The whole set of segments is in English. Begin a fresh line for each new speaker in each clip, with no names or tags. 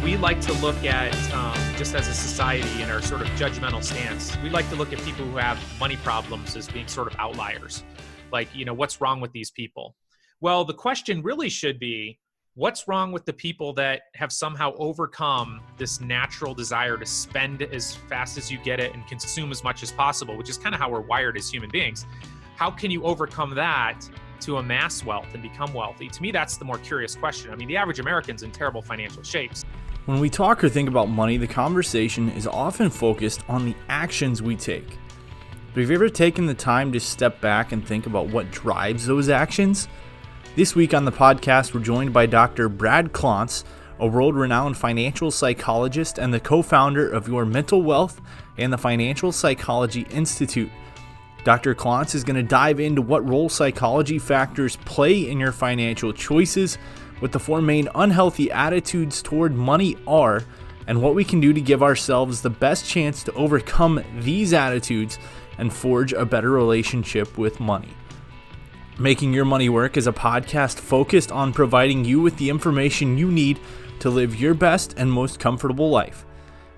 we like to look at, just as a society in our sort of judgmental stance, we like to look at people who have money problems as being sort of outliers. Like, what's wrong with these people? Well, the question really should be, what's wrong with the people that have somehow overcome this natural desire to spend as fast as you get it and consume as much as possible, which is kind of how we're wired as human beings? How can you overcome that to amass wealth and become wealthy? To me, that's the more curious question. I mean, the average American's in terrible financial shapes.
When we talk or think about money, the conversation is often focused on the actions we take. But have you ever taken the time to step back and think about what drives those actions? This week on the podcast, we're joined by Dr. Brad Klontz, a world-renowned financial psychologist and the co-founder of Your Mental Wealth and the Financial Psychology Institute. Dr. Klontz is going to dive into what role psychology factors play in your financial choices, what the four main unhealthy attitudes toward money are, and what we can do to give ourselves the best chance to overcome these attitudes and forge a better relationship with money. Making Your Money Work is a podcast focused on providing you with the information you need to live your best and most comfortable life.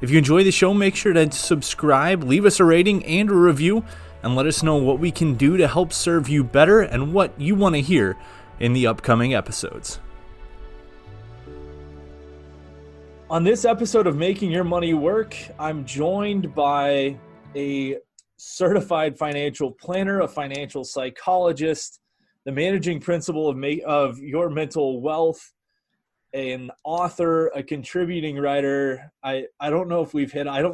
If you enjoy the show, make sure to subscribe, leave us a rating and a review, and let us know what we can do to help serve you better and what you want to hear in the upcoming episodes. On this episode of Making Your Money Work, I'm joined by a certified financial planner, a financial psychologist, the managing principal of Your Mental Wealth, an author, a contributing writer. I don't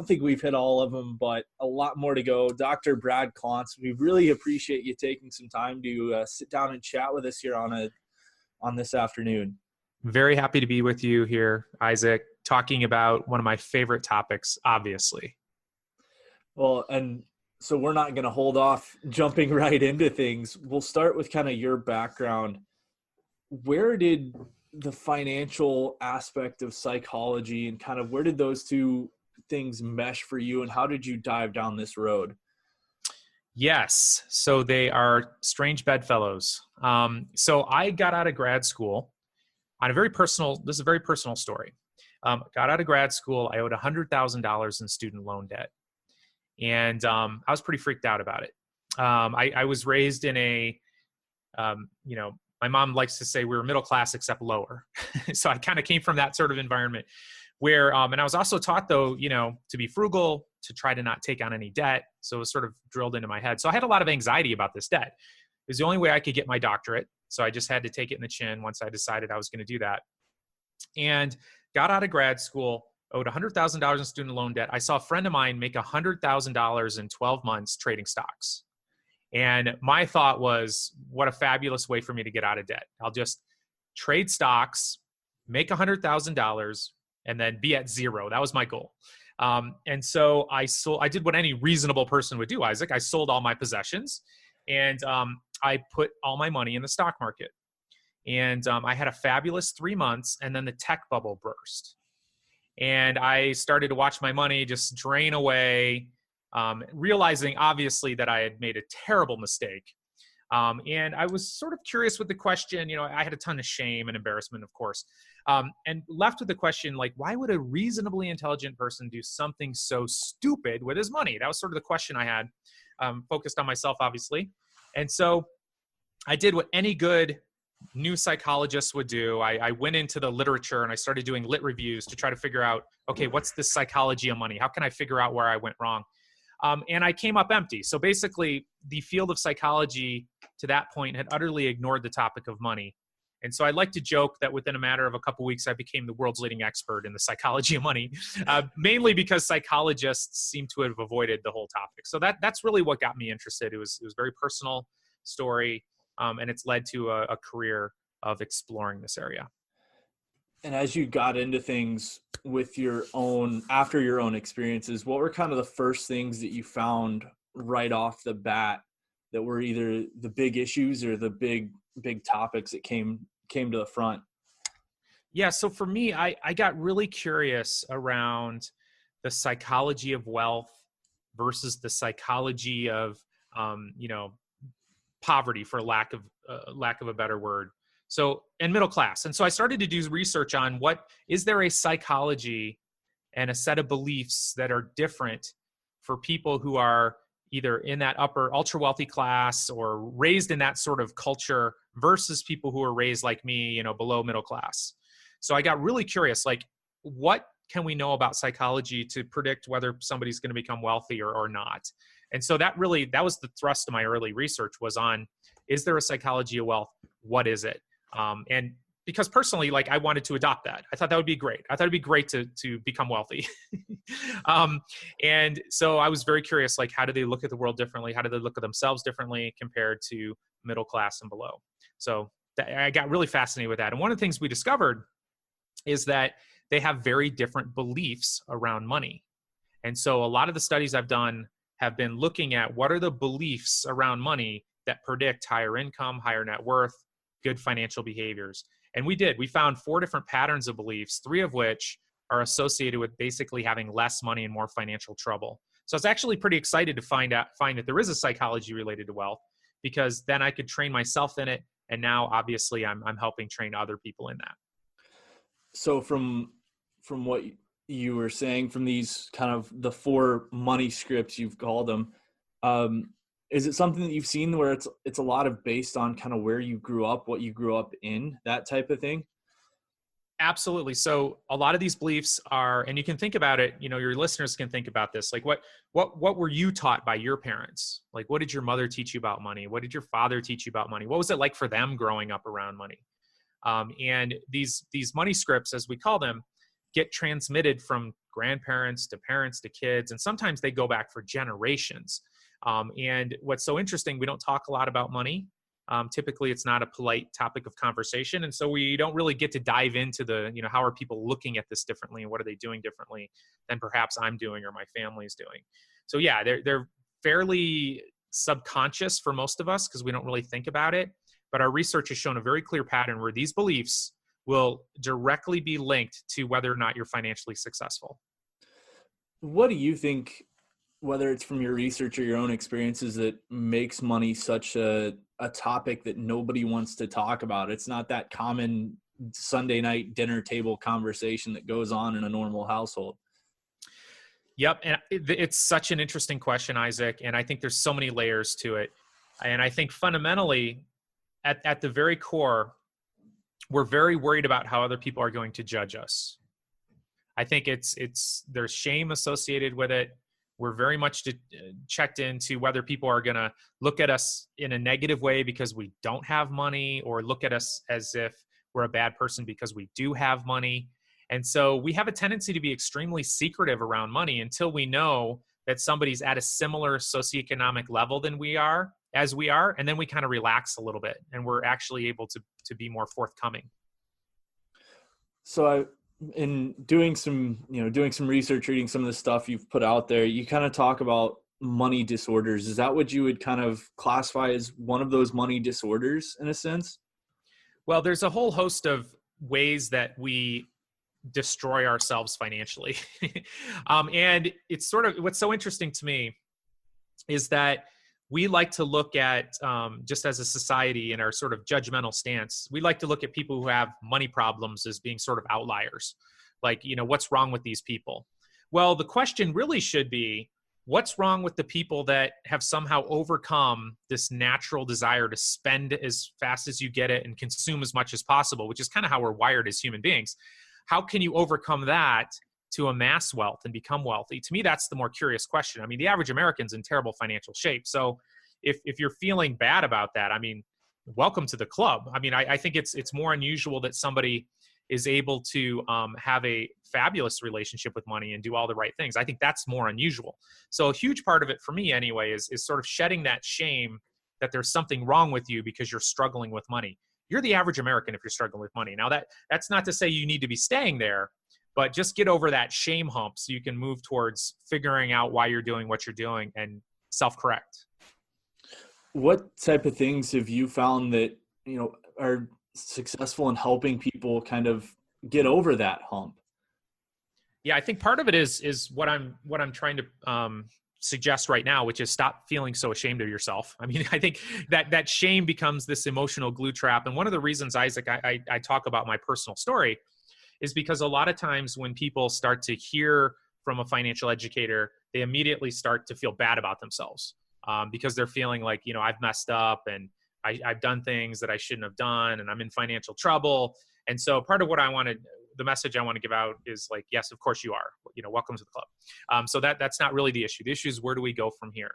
think we've hit all of them, but a lot more to go. Dr. Brad Klontz, we really appreciate you taking some time to sit down and chat with us here on this afternoon.
Very happy to be with you here, Isaac, talking about one of my favorite topics, obviously.
Well, and so we're not going to hold off jumping right into things. We'll start with kind of your background. Where did the financial aspect of psychology and kind of where did those two things mesh for you, and how did you dive down this road?
Yes. So they are strange bedfellows. So I got out of grad school on this is a very personal story. Got out of grad school. I owed $100,000 in student loan debt. And I was pretty freaked out about it. I was raised in my mom likes to say we were middle class except lower. So I kind of came from that sort of environment where, and I was also taught though, to be frugal, to try to not take on any debt. So it was sort of drilled into my head. So I had a lot of anxiety about this debt. It was the only way I could get my doctorate. So I just had to take it in the chin once I decided I was going to do that. And got out of grad school, owed $100,000 in student loan debt. I saw a friend of mine make $100,000 in 12 months trading stocks. And my thought was, what a fabulous way for me to get out of debt. I'll just trade stocks, make $100,000, and then be at zero. That was my goal. And so I did what any reasonable person would do, Isaac. I sold all my possessions, and I put all my money in the stock market. And I had a fabulous 3 months, and then the tech bubble burst. And I started to watch my money just drain away, realizing obviously that I had made a terrible mistake. And I was sort of curious with the question, I had a ton of shame and embarrassment, of course, and left with the question, like, why would a reasonably intelligent person do something so stupid with his money? That was sort of the question I had, focused on myself, obviously. And so I did what any good new psychologists would do. I went into the literature and I started doing lit reviews to try to figure out, okay, what's the psychology of money? How can I figure out where I went wrong? And I came up empty. So basically, the field of psychology to that point had utterly ignored the topic of money. And so I like to joke that within a matter of a couple of weeks, I became the world's leading expert in the psychology of money, mainly because psychologists seem to have avoided the whole topic. So that's really what got me interested. It was a very personal story, and it's led to a career of exploring this area.
And as you got into things with after your own experiences, what were kind of the first things that you found right off the bat that were either the big issues or the big topics that came to the front?
Yeah. So for me, I got really curious around the psychology of wealth versus the psychology of, poverty, for lack of a better word. So, and middle class. And so I started to do research on is there a psychology and a set of beliefs that are different for people who are either in that upper ultra wealthy class or raised in that sort of culture versus people who are raised like me, below middle class. So I got really curious, like, what can we know about psychology to predict whether somebody's going to become wealthy or not? And so that was the thrust of my early research, was on, is there a psychology of wealth? What is it? And because personally, like, I wanted to adopt that. I thought that would be great. I thought it'd be great to become wealthy. And so I was very curious, like, how do they look at the world differently? How do they look at themselves differently compared to middle class and below? So I got really fascinated with that. And one of the things we discovered is that they have very different beliefs around money. And so a lot of the studies I've done have been looking at what are the beliefs around money that predict higher income, higher net worth, good financial behaviors. And we found 4 different patterns of beliefs, 3 of which are associated with basically having less money and more financial trouble. So I was actually pretty excited to find that there is a psychology related to wealth, because then I could train myself in it. And now obviously I'm helping train other people in that.
So from what you were saying, from these kind of the 4 money scripts, you've called them, is it something that you've seen where it's a lot of based on kind of where you grew up, what you grew up in, that type of thing?
Absolutely. So a lot of these beliefs are, and you can think about it, your listeners can think about this, like what were you taught by your parents? Like, what did your mother teach you about money? What did your father teach you about money? What was it like for them growing up around money? And these money scripts, as we call them, get transmitted from grandparents to parents to kids, and sometimes they go back for generations. And what's so interesting, we don't talk a lot about money. Typically, it's not a polite topic of conversation, and so we don't really get to dive into the, how are people looking at this differently, and what are they doing differently than perhaps I'm doing or my family's doing. So yeah, they're fairly subconscious for most of us because we don't really think about it. But our research has shown a very clear pattern where these beliefs will directly be linked to whether or not you're financially successful.
What do you think, whether it's from your research or your own experiences, that makes money such a topic that nobody wants to talk about? It's not that common Sunday night dinner table conversation that goes on in a normal household.
Yep. And it's such an interesting question, Isaac. And I think there's so many layers to it. And I think fundamentally, at the very core, we're very worried about how other people are going to judge us. I think there's shame associated with it. We're very much checked into whether people are going to look at us in a negative way because we don't have money, or look at us as if we're a bad person because we do have money. And so we have a tendency to be extremely secretive around money until we know that somebody's at a similar socioeconomic level than we are, and then we kind of relax a little bit and we're actually able to be more forthcoming.
So in doing some research, reading some of the stuff you've put out there, you kind of talk about money disorders. Is that what you would kind of classify as one of those money disorders in a sense?
Well, there's a whole host of ways that we destroy ourselves financially. And it's sort of, what's so interesting to me is that we like to look at, just as a society in our sort of judgmental stance, we like to look at people who have money problems as being sort of outliers. Like, what's wrong with these people? Well, the question really should be, what's wrong with the people that have somehow overcome this natural desire to spend as fast as you get it and consume as much as possible, which is kind of how we're wired as human beings? How can you overcome that to amass wealth and become wealthy? To me, that's the more curious question. I mean, the average American's in terrible financial shape. So if you're feeling bad about that, I mean, welcome to the club. I mean, I think it's more unusual that somebody is able to have a fabulous relationship with money and do all the right things. I think that's more unusual. So a huge part of it for me anyway is sort of shedding that shame that there's something wrong with you because you're struggling with money. You're the average American if you're struggling with money. Now that's not to say you need to be staying there, but just get over that shame hump so you can move towards figuring out why you're doing what you're doing and self-correct.
What type of things have you found that, are successful in helping people kind of get over that hump?
Yeah, I think part of it is what I'm trying to suggest right now, which is stop feeling so ashamed of yourself. I mean, I think that shame becomes this emotional glue trap. And one of the reasons, Isaac, I talk about my personal story is because a lot of times when people start to hear from a financial educator, they immediately start to feel bad about themselves, because they're feeling like, I've messed up and I've done things that I shouldn't have done, and I'm in financial trouble. And so part of what the message I want to give out is like, yes, of course you are, welcome to the club. So that's not really the issue. The issue is, where do we go from here?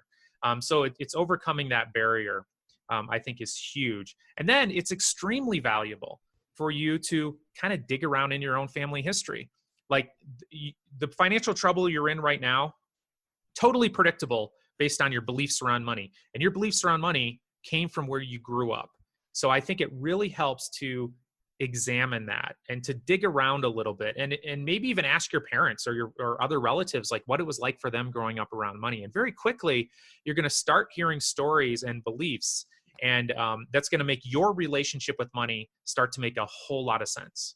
So it's overcoming that barrier, I think, is huge. And then it's extremely valuable for you to kind of dig around in your own family history. Like the financial trouble you're in right now, totally predictable based on your beliefs around money. And your beliefs around money came from where you grew up. So I think it really helps to examine that and to dig around a little bit, and maybe even ask your parents or other relatives like what it was like for them growing up around money. And very quickly, you're going to start hearing stories and beliefs, and that's going to make your relationship with money start to make a whole lot of sense.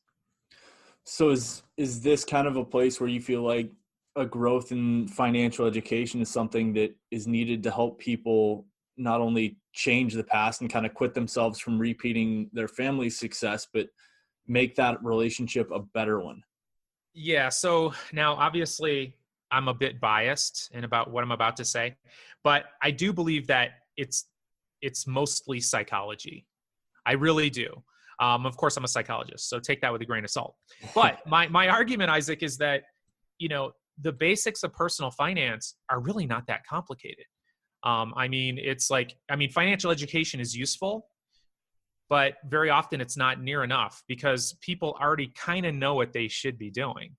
So is this kind of a place where you feel like a growth in financial education is something that is needed to help people not only change the past and kind of quit themselves from repeating their family's success, but make that relationship a better one?
Yeah. So now, obviously, I'm a bit biased in about what I'm about to say, but I do believe that it's mostly psychology. I really do. Of course, I'm a psychologist, so take that with a grain of salt. But my argument, Isaac, is that, the basics of personal finance are really not that complicated. Financial education is useful, but very often it's not near enough because people already kind of know what they should be doing.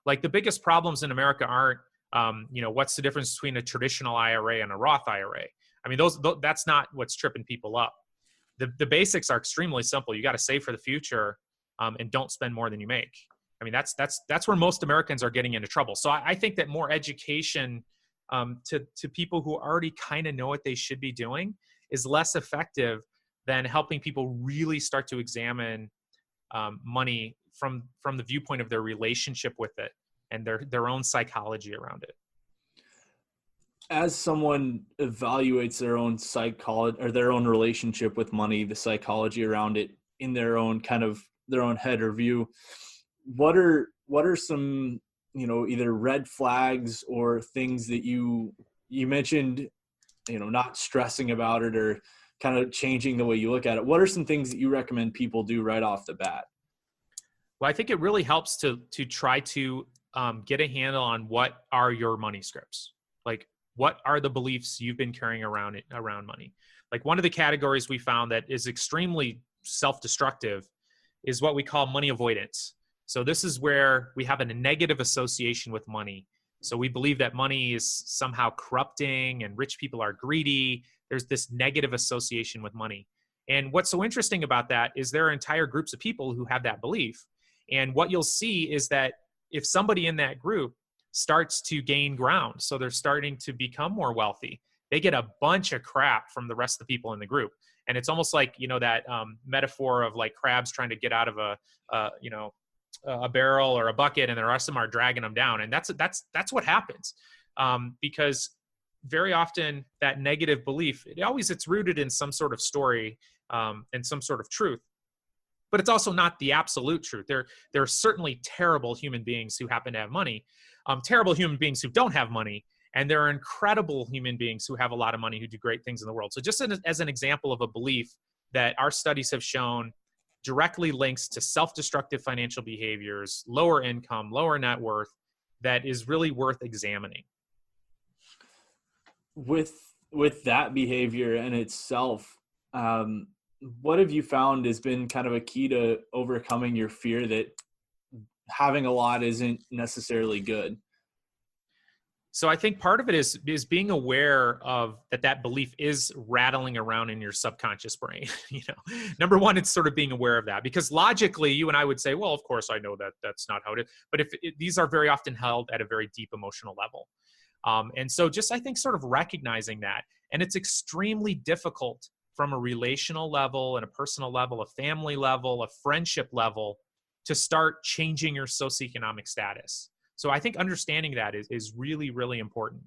Like the biggest problems in America aren't, what's the difference between a traditional IRA and a Roth IRA? I mean, that's not what's tripping people up. The basics are extremely simple. You got to save for the future, and don't spend more than you make. I mean, that's where most Americans are getting into trouble. So I think that more education to people who already kind of know what they should be doing is less effective than helping people really start to examine money from the viewpoint of their relationship with it and their own psychology around it.
As someone evaluates their own psychology or their own relationship with money, the psychology around it in their own head or view, what are some, either red flags or things that you mentioned, not stressing about it or kind of changing the way you look at it? What are some things that you recommend people do right off the bat?
Well, I think it really helps to try to get a handle on what are your money scripts. Like, what are the beliefs you've been carrying around money? Like one of the categories we found that is extremely self-destructive is what we call money avoidance. So this is where we have a negative association with money. So we believe that money is somehow corrupting and rich people are greedy. There's this negative association with money. And what's so interesting about that is there are entire groups of people who have that belief. And what you'll see is that if somebody in that group starts to gain ground, so they're starting to become more wealthy, they get a bunch of crap from the rest of the people in the group. And it's almost like, that metaphor of like crabs trying to get out of a barrel or a bucket, and the rest of them are dragging them down. And that's what happens, because very often that negative belief, it's rooted in some sort of story and some sort of truth, but it's also not the absolute truth. There are certainly terrible human beings who happen to have money, terrible human beings who don't have money, and there are incredible human beings who have a lot of money who do great things in the world. So just as an example of a belief that our studies have shown directly links to self-destructive financial behaviors, lower income, lower net worth, that is really worth examining.
With that behavior in itself, what have you found has been kind of a key to overcoming your fear that having a lot isn't necessarily good?
So I think part of it is being aware of that belief is rattling around in your subconscious brain. Number one, it's sort of being aware of that, because logically you and I would say, well, of course I know that that's not how it is. But these are very often held at a very deep emotional level. And so just, I think, sort of recognizing that, and it's extremely difficult from a relational level and a personal level, a family level, a friendship level, to start changing your socioeconomic status. So I think understanding that is really, really important.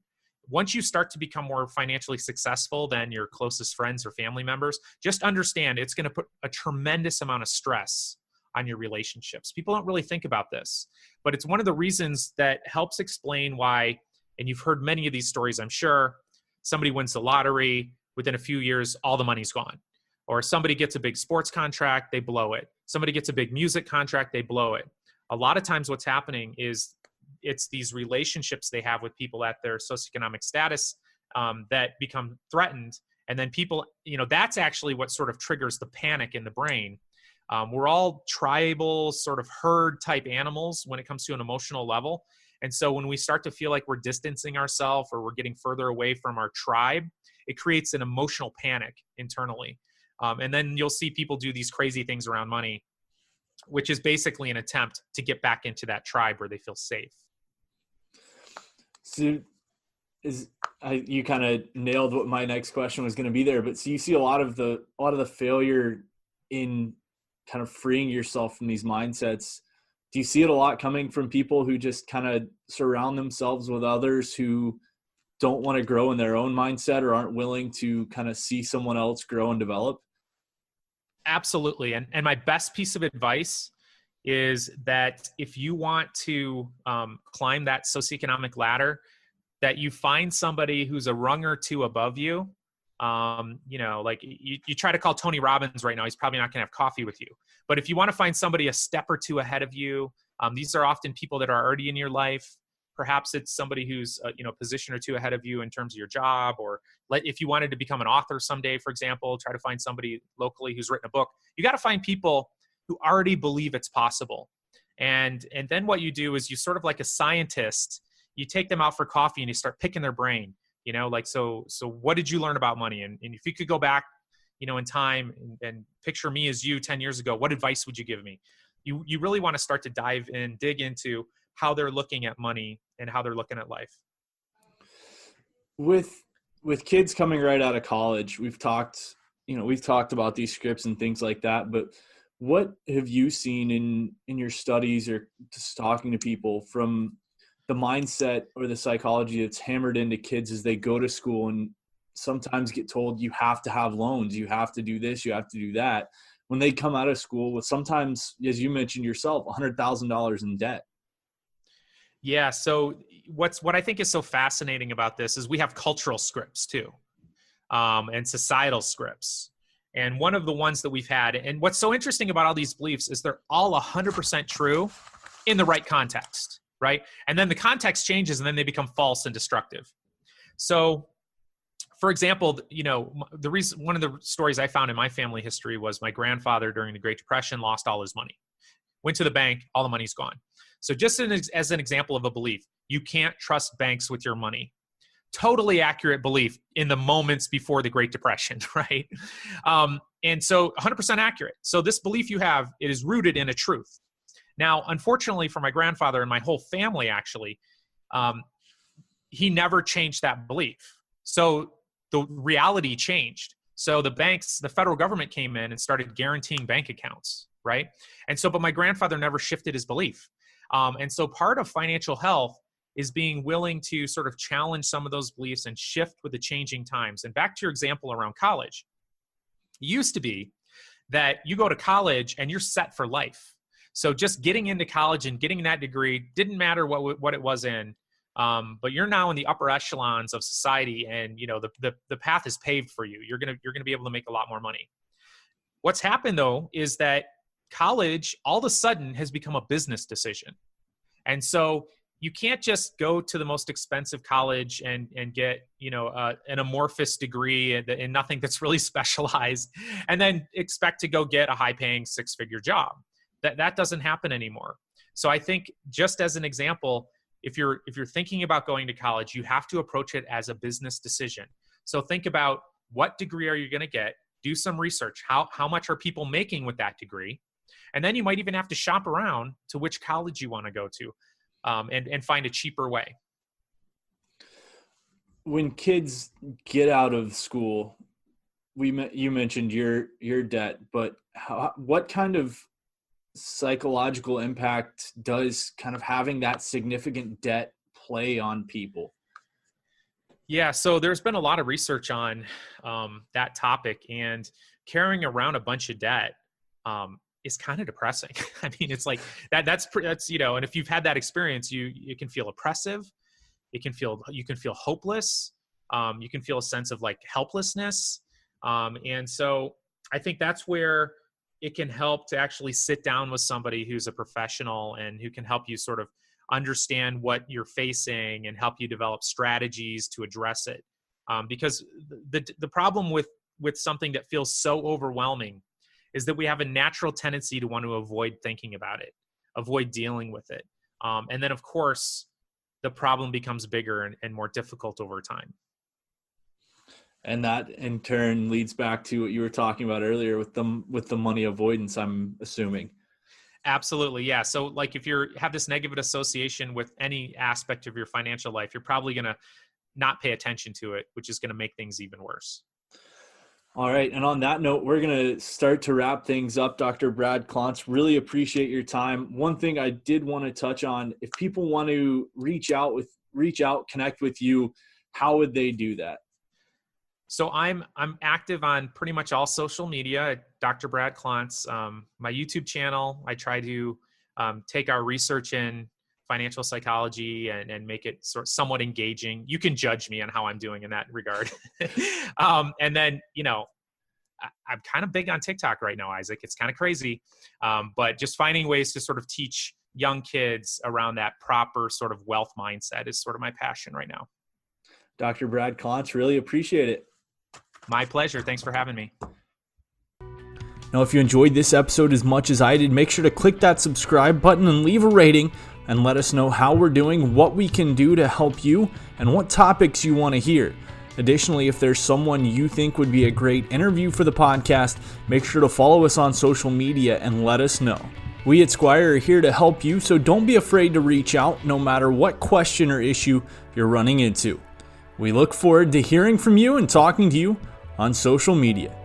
once you start to become more financially successful than your closest friends or family members, just understand it's going to put a tremendous amount of stress on your relationships. People don't really think about this, but it's one of the reasons that helps explain why, and you've heard many of these stories, I'm sure. Somebody wins the lottery, within a few years, all the money's gone. Or somebody gets a big sports contract, they blow it. Somebody gets a big music contract, they blow it. A lot of times what's happening is it's these relationships they have with people at their socioeconomic status that become threatened. And then people, that's actually what sort of triggers the panic in the brain. We're all tribal, sort of herd type animals when it comes to an emotional level. And so when we start to feel like we're distancing ourselves or we're getting further away from our tribe, it creates an emotional panic internally. And then you'll see people do these crazy things around money, which is basically an attempt to get back into that tribe where they feel safe.
So you kind of nailed what my next question was going to be there, but so you see a lot of the failure in kind of freeing yourself from these mindsets. Do you see it a lot coming from people who just kind of surround themselves with others who don't want to grow in their own mindset or aren't willing to kind of see someone else grow and develop?
Absolutely. And my best piece of advice is that if you want to climb that socioeconomic ladder, that you find somebody who's a rung or two above you. Like you try to call Tony Robbins right now, he's probably not going to have coffee with you. But if you want to find somebody a step or two ahead of you, these are often people that are already in your life. Perhaps it's somebody who's a position or two ahead of you in terms of your job, or if you wanted to become an author someday, for example, try to find somebody locally who's written a book. You got to find people who already believe it's possible. And then what you do is you sort of like a scientist, you take them out for coffee and you start picking their brain, so what did you learn about money? And if you could go back, in time and picture me as you 10 years ago, what advice would you give me? You really want to start to dig into how they're looking at money and how they're looking at life.
With kids coming right out of college, we've talked about these scripts and things like that, but what have you seen in your studies or just talking to people from the mindset or the psychology that's hammered into kids as they go to school and sometimes get told you have to have loans, you have to do this, you have to do that, when they come out of school with sometimes, as you mentioned yourself, $100,000 in debt?
Yeah. So what I think is so fascinating about this is we have cultural scripts too, and societal scripts. And one of the ones that we've had, and what's so interesting about all these beliefs is they're all 100% true in the right context, right? And then the context changes and then they become false and destructive. So for example, one of the stories I found in my family history was my grandfather during the Great Depression lost all his money. Went to the bank, all the money's gone. So just as an example of a belief, you can't trust banks with your money. Totally accurate belief in the moments before the Great Depression, right? And so 100% accurate. So this belief you have, it is rooted in a truth. Now, unfortunately for my grandfather and my whole family, actually, he never changed that belief. So the reality changed. So the federal government came in and started guaranteeing bank accounts, right? And so, but my grandfather never shifted his belief. And so part of financial health is being willing to sort of challenge some of those beliefs and shift with the changing times. And back to your example around college, it used to be that you go to college and you're set for life. So just getting into college and getting that degree didn't matter what it was in, but you're now in the upper echelons of society, and the path is paved for you. You're gonna be able to make a lot more money. What's happened though is that college all of a sudden has become a business decision. And so you can't just go to the most expensive college and get, an amorphous degree in nothing that's really specialized and then expect to go get a high paying 6-figure job. That doesn't happen anymore. So I think just as an example, if you're thinking about going to college, you have to approach it as a business decision. So think about what degree are you going to get? Do some research. How much are people making with that degree? And then you might even have to shop around to which college you want to go to, and find a cheaper way.
When kids get out of school, you mentioned your debt, but what kind of psychological impact does kind of having that significant debt play on people?
Yeah, so there's been a lot of research on that topic, and carrying around a bunch of debt is kind of depressing. I mean, it's like that's and if you've had that experience, you can feel oppressive. You can feel hopeless. You can feel a sense of like helplessness. And so I think that's where it can help to actually sit down with somebody who's a professional and who can help you sort of understand what you're facing and help you develop strategies to address it. Because the problem with something that feels so overwhelming is that we have a natural tendency to want to avoid thinking about it, avoid dealing with it. And then, of course, the problem becomes bigger and more difficult over time.
And that in turn leads back to what you were talking about earlier with the money avoidance, I'm assuming.
Absolutely. Yeah. So like if you have this negative association with any aspect of your financial life, you're probably going to not pay attention to it, which is going to make things even worse.
All right. And on that note, we're going to start to wrap things up. Dr. Brad Klontz, really appreciate your time. One thing I did want to touch on, if people want to reach out, connect with you, how would they do that?
So I'm active on pretty much all social media at Dr. Brad Klontz. My YouTube channel, I try to take our research in financial psychology and make it somewhat engaging. You can judge me on how I'm doing in that regard. And then, I'm kind of big on TikTok right now, Isaac. It's kind of crazy. But just finding ways to sort of teach young kids around that proper sort of wealth mindset is sort of my passion right now.
Dr. Brad Klontz, really appreciate it.
My pleasure. Thanks for having me.
Now, if you enjoyed this episode as much as I did, make sure to click that subscribe button and leave a rating and let us know how we're doing, what we can do to help you, and what topics you want to hear. Additionally, if there's someone you think would be a great interview for the podcast, make sure to follow us on social media and let us know. We at Sqwire are here to help you, so don't be afraid to reach out no matter what question or issue you're running into. We look forward to hearing from you and talking to you on social media.